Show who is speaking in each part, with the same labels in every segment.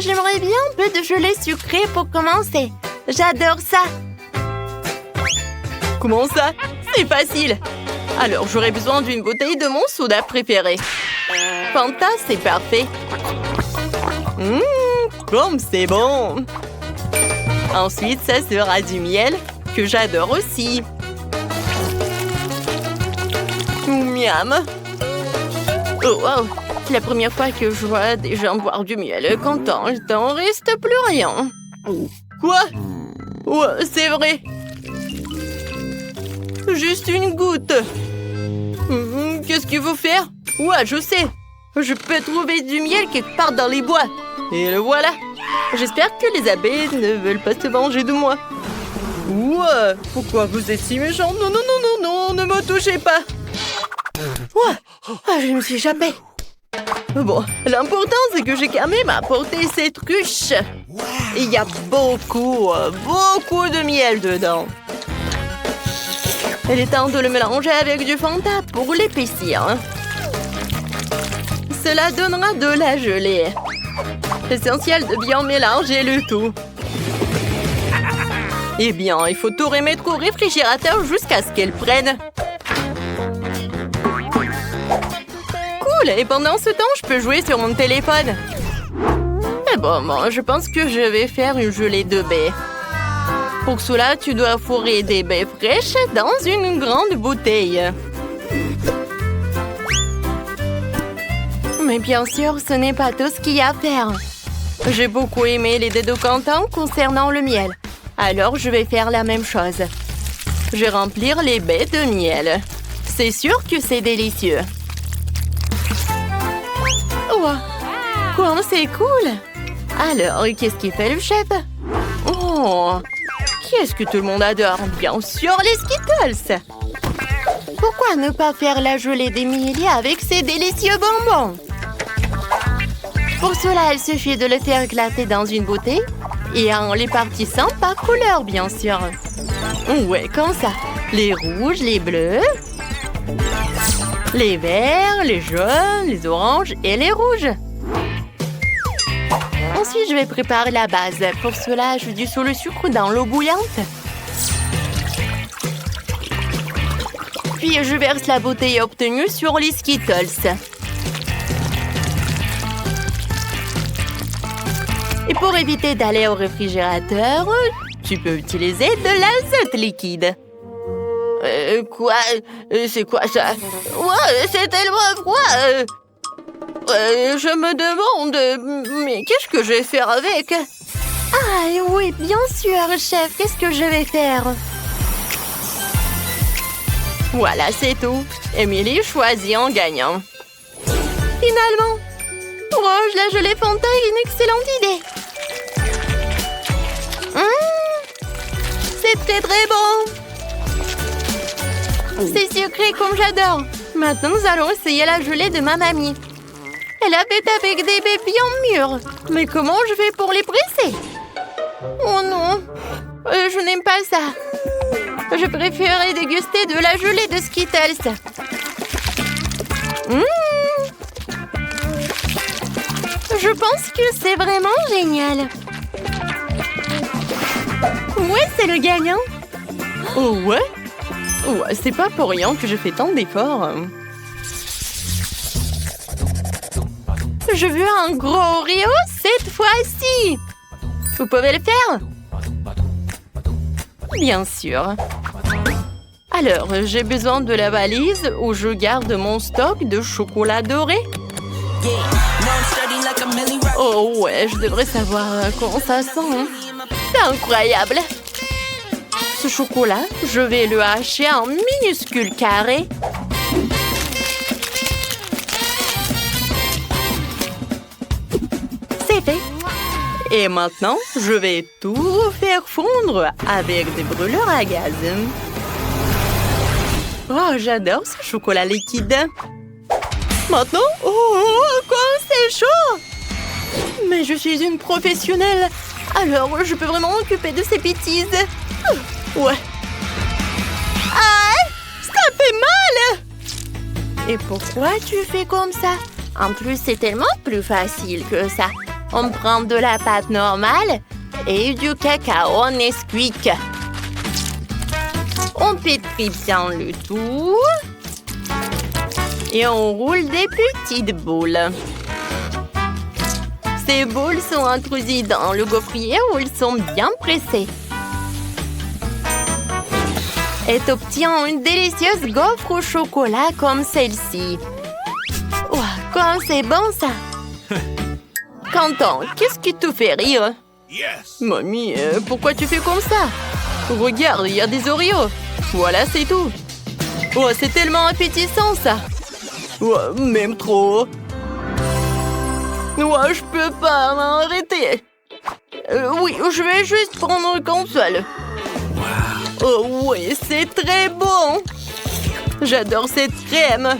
Speaker 1: J'aimerais bien un peu de gelée sucrée pour commencer. J'adore ça.
Speaker 2: Comment ça? C'est facile. Alors, j'aurais besoin d'une bouteille de mon soda préféré. Fanta, c'est parfait. Comme c'est bon. Ensuite, ça sera du miel, que j'adore aussi. Miam. Oh, wow. C'est la première fois que je vois des gens boire du miel. Quand il t'en reste plus rien. Quoi? Ouais, c'est vrai. Juste une goutte. Qu'est-ce qu'il faut faire? Ouais, je sais. Je peux trouver du miel quelque part dans les bois. Et le voilà. J'espère que les abeilles ne veulent pas se venger de moi. Ouais, pourquoi vous êtes si méchant? Non, non, non, non, non, ne me touchez pas. Ouais, je me suis échappée. Bon, l'important c'est que j'ai quand même apporté cette ruche. Il y a beaucoup de miel dedans. Il est temps de le mélanger avec du Fanta pour l'épaissir. Cela donnera de la gelée. Essentiel de bien mélanger le tout. Eh bien, il faut tout remettre au réfrigérateur jusqu'à ce qu'elle prenne. Cool, et pendant ce temps, je peux jouer sur mon téléphone. Et bon, je pense que je vais faire une gelée de baies. Pour cela, tu dois fourrer des baies fraîches dans une grande bouteille. Mais bien sûr, ce n'est pas tout ce qu'il y a à faire. J'ai beaucoup aimé les dés de Quentin concernant le miel. Alors, je vais faire la même chose. Je vais remplir les baies de miel. C'est sûr que c'est délicieux. Wow. Quoi, c'est cool. Alors, qu'est-ce qu'il fait le chef? Oh, qu'est-ce que tout le monde adore? Bien sûr, les Skittles. Pourquoi ne pas faire la gelée d'Emilie avec ces délicieux bonbons? Pour cela, il suffit de le faire éclater dans une bouteille et en les partissant par couleur, bien sûr. Ouais, comme ça. Les rouges, les bleus, les verts, les jaunes, les oranges et les rouges. Ensuite, je vais préparer la base. Pour cela, je dissout le sucre dans l'eau bouillante. Puis, je verse la bouteille obtenue sur les Skittles. Et pour éviter d'aller au réfrigérateur, tu peux utiliser de l'azote liquide. Quoi? C'est quoi ça? Ouais, c'est tellement froid. Je me demande, mais qu'est-ce que je vais faire avec? Ah oui, bien sûr, chef. Qu'est-ce que je vais faire? Voilà, c'est tout. Émilie choisit en gagnant. Finalement, Rouge, la gelée Fanta est une excellente idée. C'est très très bon. C'est sucré comme j'adore. Maintenant, nous allons essayer la gelée de ma mamie. Elle a fait avec des baies bien mûres. Mais comment je fais pour les presser? Oh non, je n'aime pas ça. Je préférerais déguster de la gelée de Skittles. Je pense que c'est vraiment génial. Ouais, c'est le gagnant. Oh ouais? Ouais, c'est pas pour rien que je fais tant d'efforts. Je veux un gros Oreo cette fois-ci. Vous pouvez le faire? Bien sûr. Alors, j'ai besoin de la valise où je garde mon stock de chocolat doré. Oh ouais, je devrais savoir comment ça sent. C'est incroyable. Ce chocolat, je vais le hacher en minuscules carrés. C'est fait. Et maintenant, je vais tout faire fondre avec des brûleurs à gaz. Oh, j'adore ce chocolat liquide. Maintenant, quoi, c'est chaud. Mais je suis une professionnelle. Alors, je peux vraiment m'occuper de ces bêtises. Ouais. Ah, ça fait mal. Et pourquoi tu fais comme ça? En plus, c'est tellement plus facile que ça. On prend de la pâte normale et du cacao Nesquik. On pétrit bien le tout. Et on roule des petites boules. Ces boules sont introduites dans le gaufrier où ils sont bien pressés. Et obtient une délicieuse gaufre au chocolat comme celle-ci. Ouah, comme c'est bon ça! Quentin, qu'est-ce qui te fait rire?
Speaker 3: Yes.
Speaker 2: Mamie, pourquoi tu fais comme ça? Regarde, il y a des Oreos. Voilà, c'est tout. Oh, c'est tellement appétissant ça. Ouais, même trop. Ouais, je peux pas m'arrêter. Oui, je vais juste prendre une console. Oh oui, c'est très bon. J'adore cette crème.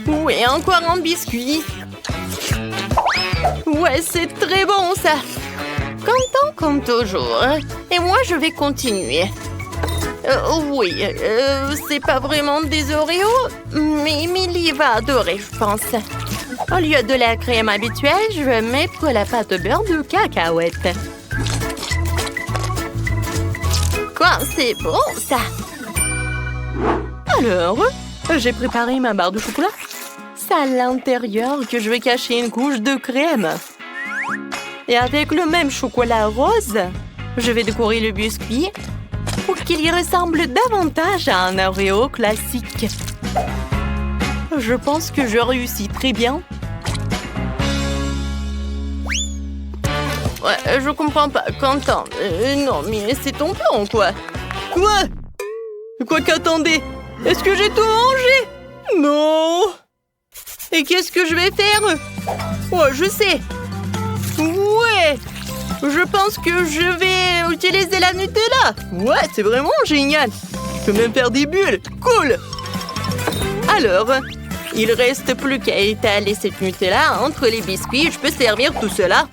Speaker 2: Oui, encore un biscuit. Ouais, c'est très bon ça. Content comme toujours. Et moi, je vais continuer. Oui, c'est pas vraiment des Oreos, mais Emily va adorer, je pense. Au lieu de la crème habituelle, je vais mettre la pâte au beurre de cacahuète. Quoi, c'est bon ça? Alors, j'ai préparé ma barre de chocolat. C'est à l'intérieur que je vais cacher une couche de crème. Et avec le même chocolat rose, je vais décorer le biscuit pour qu'il y ressemble davantage à un Oreo classique. Je pense que je réussis très bien. Ouais, je comprends pas, Quentin. Non, mais c'est ton plan, quoi. Quoi? Quoi qu'attendez? Est-ce que j'ai tout mangé? Non! Et qu'est-ce que je vais faire? Ouais, je sais. Ouais! Je pense que je vais utiliser la Nutella. Ouais, c'est vraiment génial. Je peux même faire des bulles. Cool! Alors, il reste plus qu'à étaler cette Nutella entre les biscuits. Je peux servir tout cela.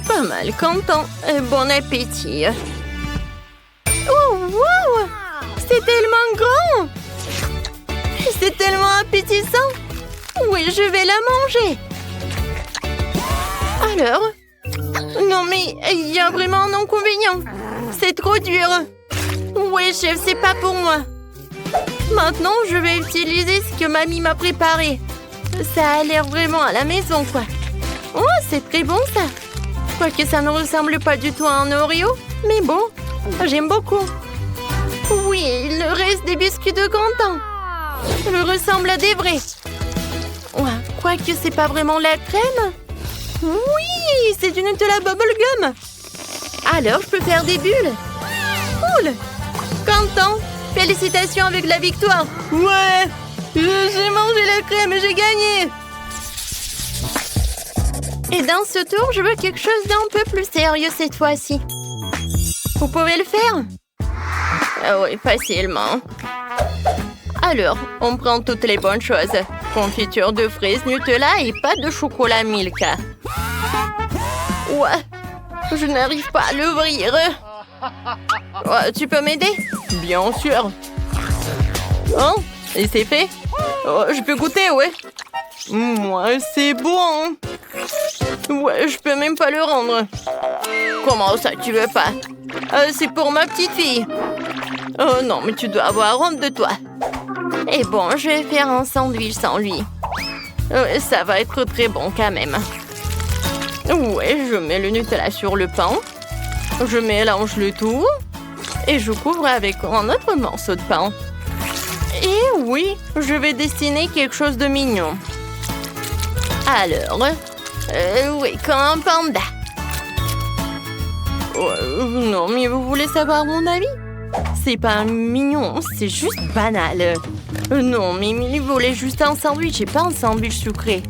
Speaker 2: Pas mal, Quentin. Bon appétit. Oh, wow! C'est tellement grand! C'est tellement appétissant! Oui, je vais la manger! Alors? Non, mais il y a vraiment un inconvénient. C'est trop dur. Oui, chef, c'est pas pour moi. Maintenant, je vais utiliser ce que mamie m'a préparé. Ça a l'air vraiment à la maison, quoi. Oh, c'est très bon, ça. Quoique ça ne ressemble pas du tout à un Oreo. Mais bon, j'aime beaucoup. Oui, le reste des biscuits de Quentin. Me ressemble à des vrais. Ouais, quoique c'est pas vraiment la crème. Oui, c'est du Nutella bubblegum. Alors, je peux faire des bulles. Cool. Quentin, félicitations avec la victoire. Ouais, j'ai mangé la crème et j'ai gagné. Et dans ce tour, je veux quelque chose d'un peu plus sérieux cette fois-ci. Vous pouvez le faire? Ah oui, facilement. Alors, on prend toutes les bonnes choses. Confiture de fraises, Nutella et pâte de chocolat Milka. Ouais, je n'arrive pas à l'ouvrir. Ouais, tu peux m'aider? Bien sûr. Oh, et c'est fait? Oh, je peux goûter, ouais. Ouais, c'est bon. Ouais, je peux même pas le rendre. Comment ça, tu veux pas? C'est pour ma petite fille. Oh non, mais tu dois avoir honte de toi. Et bon, je vais faire un sandwich sans lui. Ça va être très bon quand même. Ouais, je mets le Nutella sur le pain. Je mélange le tout. Et je couvre avec un autre morceau de pain. Et oui, je vais dessiner quelque chose de mignon. Alors, oui, comme un panda. Non, mais vous voulez savoir mon avis? C'est pas mignon, c'est juste banal. Non, mais il voulait juste un sandwich et pas un sandwich sucré.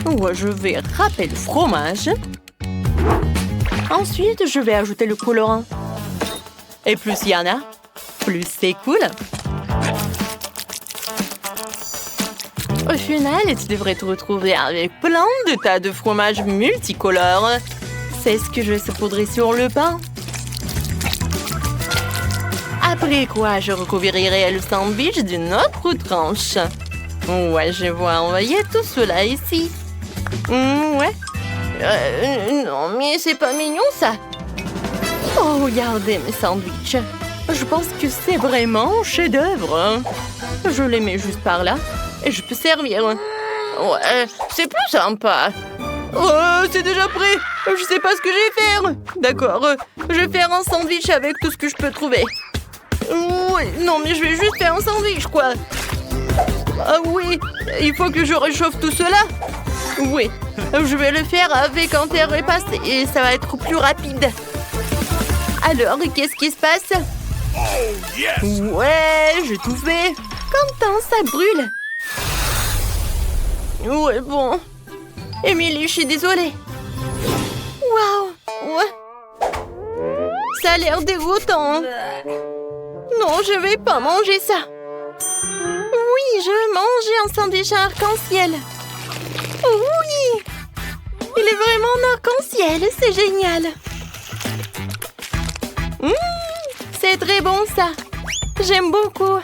Speaker 2: Ouais, je vais râper le fromage. Ensuite, je vais ajouter le colorant. Et plus il y en a, plus c'est cool. Au final, tu devrais te retrouver avec plein de tas de fromages multicolores. C'est ce que je vais saupoudrer sur le pain. Après quoi, je recouvrirai le sandwich d'une autre tranche. Ouais, je vais envoyer tout cela ici. Ouais. Non, mais c'est pas mignon, ça. Oh, regardez mes sandwichs. Je pense que c'est vraiment un chef-d'œuvre. Je les mets juste par là et je peux servir. Ouais, c'est plus sympa. Oh, c'est déjà prêt. Je sais pas ce que je vais faire. D'accord, je vais faire un sandwich avec tout ce que je peux trouver. Ouais, non, mais je vais juste faire un sandwich, quoi. Ah oui, il faut que je réchauffe tout cela. Oui, je vais le faire avec un terre repassé et ça va être plus rapide. Alors, qu'est-ce qui se passe? Ouais, j'ai tout fait. Content, ça brûle. Ouais, bon. Émilie, je suis désolée. Waouh, ouais. Ça a l'air dégoûtant. Non, je vais pas manger ça. Oui, je veux manger un sandwich arc-en-ciel. Oui! Il est vraiment en arc-en-ciel, c'est génial. C'est très bon, ça. J'aime beaucoup.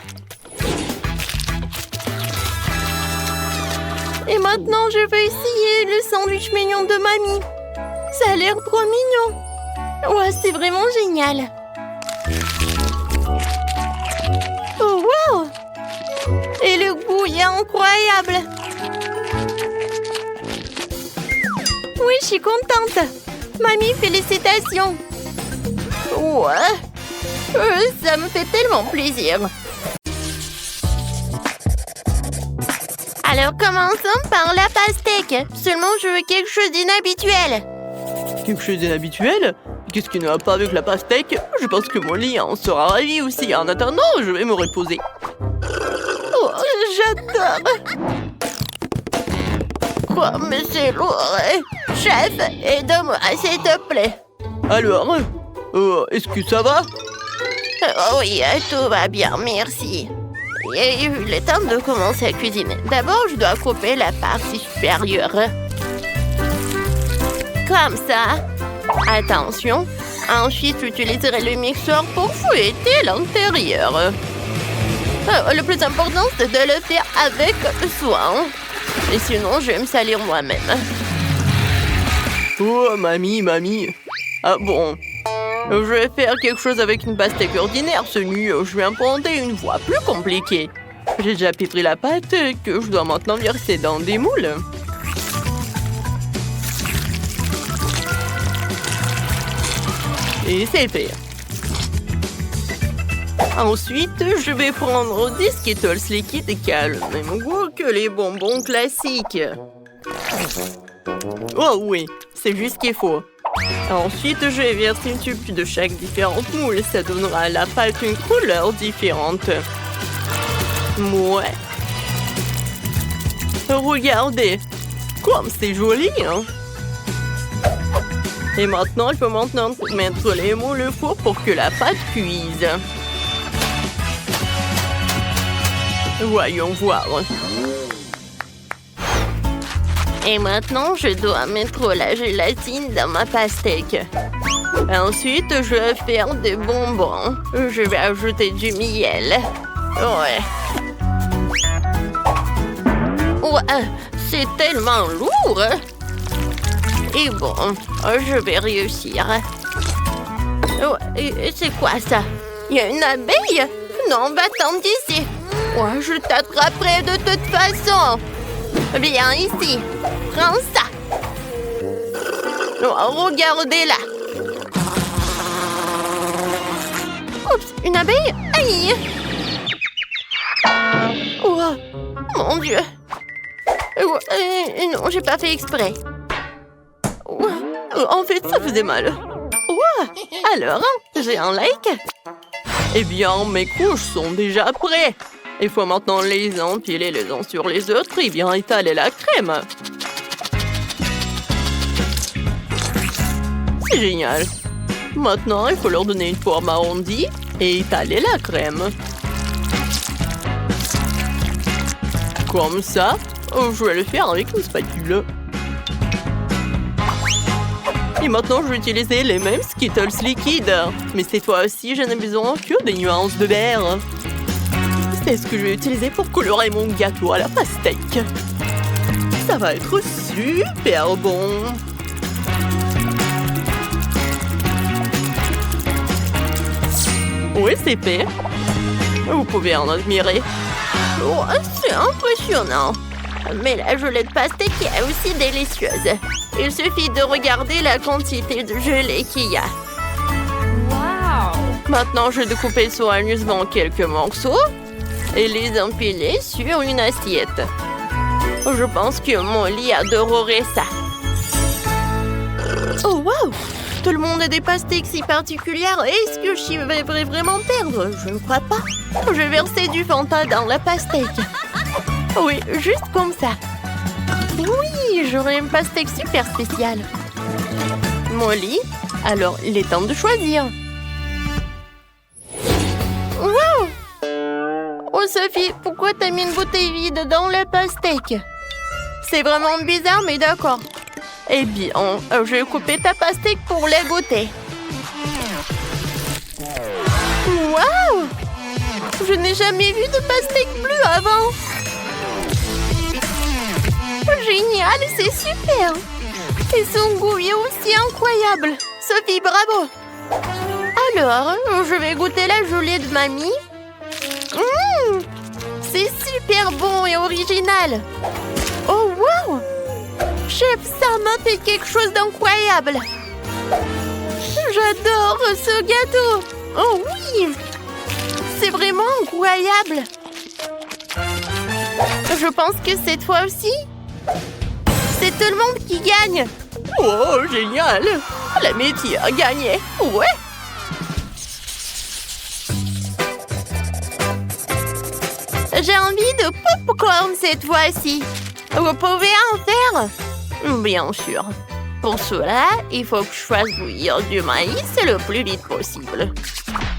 Speaker 2: Et maintenant, je veux essayer le sandwich mignon de mamie. Ça a l'air trop mignon. Ouais, c'est vraiment génial. Oh, wow! Et le goût est incroyable. Oui, je suis contente. Mamie, félicitations. Ouais. Ça me fait tellement plaisir.
Speaker 1: Alors, commençons par la pastèque. Seulement, je veux quelque chose d'inhabituel.
Speaker 2: Quelque chose d'inhabituel? Qu'est-ce qui ne va pas avec la pastèque? Je pense que mon lit en sera ravi aussi. En attendant, je vais me reposer. Oh, j'adore.
Speaker 1: Quoi, mais c'est lourd. Chef, aide-moi, s'il te plaît.
Speaker 2: Alors, est-ce que ça va?
Speaker 1: Oui, tout va bien, merci. J'ai eu le temps de commencer à cuisiner. D'abord, je dois couper la partie supérieure. Comme ça. Attention. Ensuite, j'utiliserai le mixeur pour fouetter l'intérieur. Le plus important, c'est de le faire avec soin. Et sinon, je vais me salir moi-même.
Speaker 2: Oh, mamie. Ah bon? Je vais faire quelque chose avec une pastèque ordinaire, ce nuit. Je vais inventer une voie plus compliquée. J'ai déjà pétri la pâte que je dois maintenant verser dans des moules. Et c'est fait. Ensuite, je vais prendre des Skittles liquides qui a le même goût que les bonbons classiques. Oh oui, c'est juste ce qu'il faut. Ensuite, je vais verser une tube de chaque différente moule. Ça donnera à la pâte une couleur différente. Ouais. Regardez. Comme c'est joli, hein? Et maintenant, il faut maintenant mettre les moules au four pour que la pâte cuise. Voyons voir.
Speaker 1: Et maintenant, je dois mettre la gélatine dans ma pastèque.
Speaker 2: Ensuite, je vais faire des bonbons. Je vais ajouter du miel. Ouais.
Speaker 1: Ouais, c'est tellement lourd. Et bon, je vais réussir. Ouais, c'est quoi ça? Il y a une abeille? Non, va-t'en d'ici. Ouais, je t'attraperai de toute façon. Viens ici. Prends ça. Oh, regardez-la. Oups, une abeille? Aïe. Oh, mon Dieu. Non, j'ai pas fait exprès.
Speaker 2: En fait, ça faisait mal. Alors, j'ai un like. Eh bien, mes couches sont déjà prêtes. Il faut maintenant les empiler les uns sur les autres et bien étaler la crème. C'est génial. Maintenant, il faut leur donner une forme arrondie et étaler la crème. Comme ça, je vais le faire avec une spatule. Et maintenant, je vais utiliser les mêmes Skittles liquides. Mais cette fois-ci, je n'ai besoin que des nuances de vert. C'est ce que je vais utiliser pour colorer mon gâteau à la pastèque. Ça va être super bon. Oui, c'est fait. Vous pouvez en admirer.
Speaker 1: Oh, c'est impressionnant. Mais la gelée de pastèque est aussi délicieuse. Il suffit de regarder la quantité de gelée qu'il y a.
Speaker 2: Maintenant, je découpe soigneusement quelques morceaux et les empiler sur une assiette.
Speaker 1: Je pense que Molly adorerait ça.
Speaker 2: Oh, wow! Tout le monde a des pastèques si particulières. Est-ce que j'y vais vraiment perdre? Je ne crois pas. Je vais verser du Fanta dans la pastèque. Oui, juste comme ça. Oui, j'aurai une pastèque super spéciale. Molly, alors il est temps de choisir.
Speaker 1: Wow! Oh Sophie, pourquoi t'as mis une bouteille vide dans la pastèque? C'est vraiment bizarre, mais d'accord.
Speaker 2: Eh bien, je vais couper ta pastèque pour la goûter.
Speaker 1: Wow! Je n'ai jamais vu de pastèque bleue avant. Génial, c'est super. Et son goût est aussi incroyable. Sophie, bravo. Alors, je vais goûter la gelée de mamie. C'est super bon et original. Oh, wow! Chef, ça m'a fait quelque chose d'incroyable. J'adore ce gâteau. Oh oui! C'est vraiment incroyable. Je pense que cette fois aussi, c'est tout le monde qui gagne.
Speaker 2: Oh, génial! L'amitié a gagné. Ouais!
Speaker 1: J'ai envie de popcorn cette fois-ci. Vous pouvez en faire?
Speaker 2: Bien sûr. Pour cela, il faut que je fasse bouillir du maïs le plus vite possible.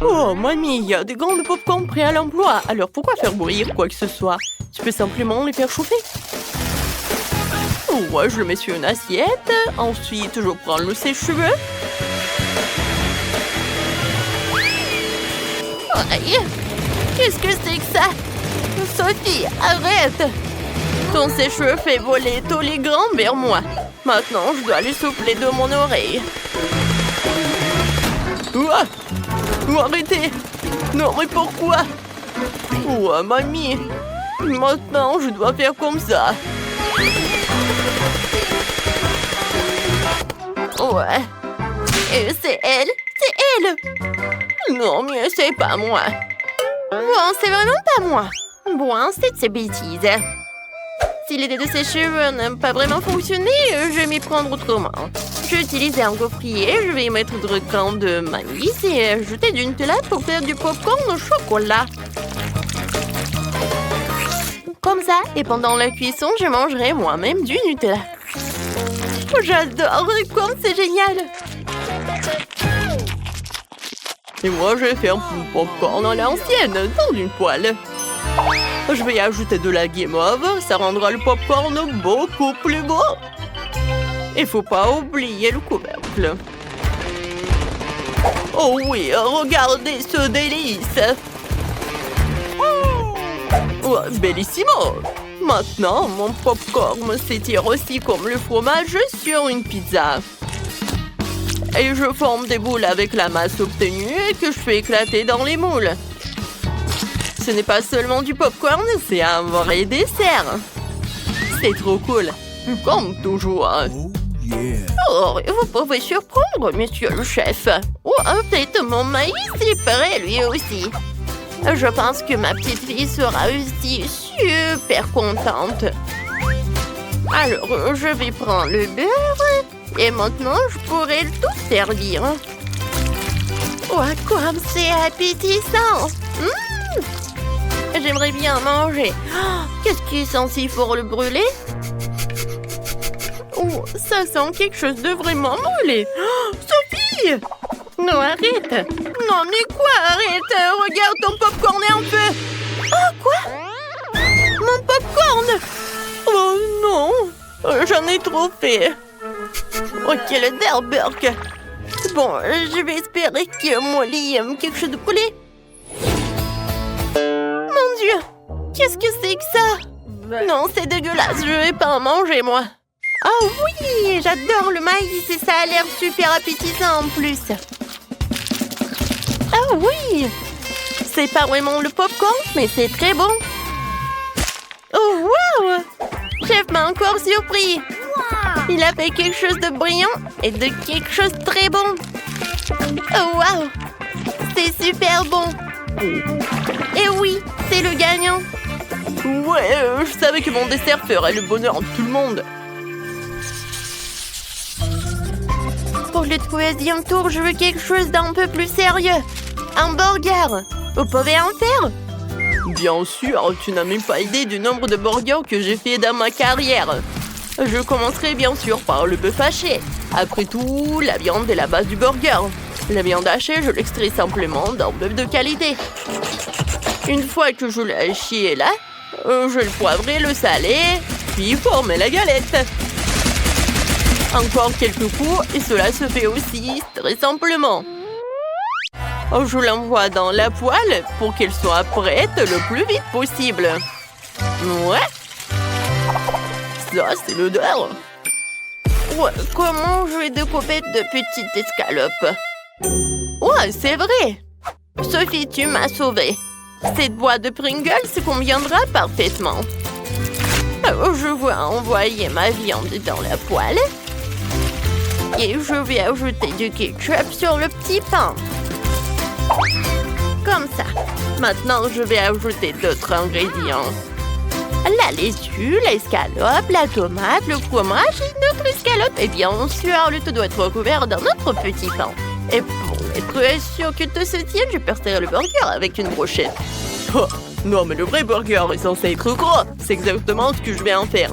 Speaker 2: Oh, mamie, il y a des grands popcorn prêts à l'emploi. Alors pourquoi faire bouillir quoi que ce soit? Tu peux simplement les faire chauffer. Ouais, je le mets sur une assiette. Ensuite, je prends le sèche-cheveux.
Speaker 1: Aïe! Qu'est-ce que c'est que ça? Sophie, arrête!
Speaker 2: Ton sèche-cheveux fait voler tous les grains vers moi. Maintenant, je dois lui souffler de mon oreille. Ouah! Oh, arrêtez! Non, mais pourquoi? Ouah, mamie! Maintenant, je dois faire comme ça.
Speaker 1: Ouais. Et c'est elle? C'est elle!
Speaker 2: Non, mais c'est pas moi.
Speaker 1: Bon, c'est vraiment pas moi. Bon, c'est de ces bêtises. Si l'idée de ses cheveux n'a pas vraiment fonctionné, je vais m'y prendre autrement. Je vais utiliser un gaufrier, je vais y mettre de grains de maïs et ajouter du Nutella pour faire du popcorn au chocolat. Comme ça, et pendant la cuisson, je mangerai moi-même du Nutella. J'adore, comme c'est génial!
Speaker 2: Et moi, je vais faire mon popcorn à l'ancienne, dans une poêle. Je vais y ajouter de la guimauve, ça rendra le popcorn beaucoup plus beau. Il faut pas oublier le couvercle. Oh oui, regardez ce délice! Oh, bellissimo! Maintenant, mon popcorn s'étire aussi comme le fromage sur une pizza. Et je forme des boules avec la masse obtenue et que je fais éclater dans les moules. Ce n'est pas seulement du popcorn, c'est un vrai dessert. C'est trop cool, comme toujours.
Speaker 1: Oh, vous pouvez surprendre, monsieur le chef. Oh, en fait, mon maïs est prêt lui aussi. Je pense que ma petite fille sera aussi super contente. Alors, je vais prendre le beurre et maintenant, je pourrai tout servir. Oh, comme c'est appétissant! J'aimerais bien manger. Oh, qu'est-ce qui est censé pour le brûler?
Speaker 2: Oh, ça sent quelque chose de vraiment brûlé. Oh, Sophie!
Speaker 1: Non, arrête!
Speaker 2: Non, mais quoi? Arrête! Regarde, ton popcorn est en feu!
Speaker 1: Oh, quoi? Mon popcorn!
Speaker 2: Oh non! J'en ai trop fait!
Speaker 1: Oh, quel derburk! Bon, je vais espérer que Molly aime quelque chose de brûlé. Mon Dieu! Qu'est-ce que c'est que ça? Non, c'est dégueulasse, je vais pas en manger, moi. Oh oui, j'adore le maïs et ça a l'air super appétissant en plus. Ah oui! C'est pas vraiment le popcorn, mais c'est très bon. Oh wow! Chef m'a encore surpris. Il a fait quelque chose de brillant et de quelque chose de très bon. Oh wow! C'est super bon. Et oui, c'est le gagnant.
Speaker 2: Ouais, je savais que mon dessert ferait le bonheur de tout le monde.
Speaker 1: Pour le troisième tour, je veux quelque chose d'un peu plus sérieux. Un burger. Vous pouvez en faire?
Speaker 2: Bien sûr, tu n'as même pas idée du nombre de burgers que j'ai fait dans ma carrière. Je commencerai bien sûr par le bœuf haché. Après tout, la viande est la base du burger. La viande hachée, je l'extrais simplement d'un bœuf de qualité. Une fois que je l'ai haché là, je le poivrerai, le salé, puis former la galette. Encore quelques coups et cela se fait aussi très simplement. Je l'envoie dans la poêle pour qu'elle soit prête le plus vite possible. Ouais. Ça, c'est l'odeur.
Speaker 1: Ouais, comment je vais découper de petites escalopes? Ouais, c'est vrai. Sophie, tu m'as sauvée. Cette boîte de Pringles conviendra parfaitement. Je vais envoyer ma viande dans la poêle. Et je vais ajouter du ketchup sur le petit pain. Comme ça. Maintenant, je vais ajouter d'autres ingrédients. La laitue, l'escalope, la tomate, le fromage et notre escalope. Et bien sûr, le tout doit être recouvert dans notre petit pain. Et pour être sûr que tout se tienne, je percerai le burger avec une brochette.
Speaker 2: Oh, non, mais le vrai burger est censé être gros. C'est exactement ce que je vais en faire.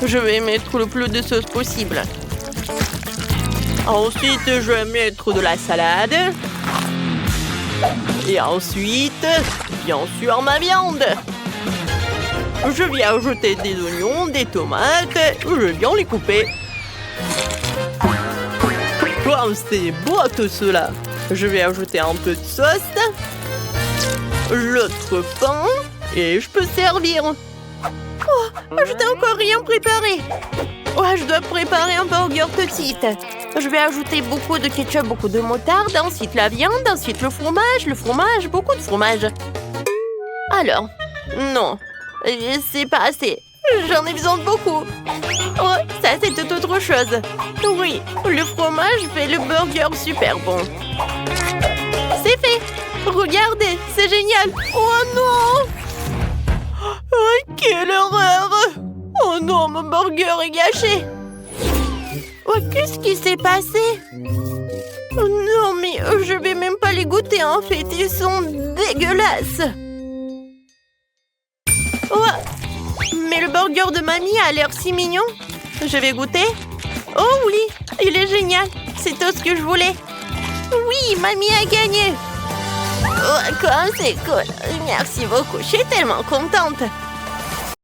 Speaker 1: Je vais mettre le plus de sauce possible.
Speaker 2: Ensuite, je vais mettre de la salade. Et ensuite, bien sûr, ma viande. Je viens ajouter des oignons, des tomates. Je viens les couper. Oh, c'est beau tout cela. Je vais ajouter un peu de sauce. L'autre pain. Et je peux servir.
Speaker 1: Oh, je n'ai encore rien préparé. Ouais, je dois préparer un burger tout de suite. Je vais ajouter beaucoup de ketchup, beaucoup de moutarde, ensuite la viande, ensuite le fromage, beaucoup de fromage. Alors, non, c'est pas assez. J'en ai besoin de beaucoup. Oh, ça c'est toute autre chose. Oui, le fromage fait le burger super bon. C'est fait. Regardez, c'est génial. Oh non!
Speaker 2: Oh, quelle horreur!
Speaker 1: Oh non, mon burger est gâché. Oh, qu'est-ce qui s'est passé? Oh non, mais je vais même pas les goûter en fait, ils sont dégueulasses. Oh, mais le burger de mamie a l'air si mignon. Je vais goûter. Oh oui, il est génial, c'est tout ce que je voulais. Oui, mamie a gagné. Oh, quoi, c'est cool. Merci beaucoup, je suis tellement contente.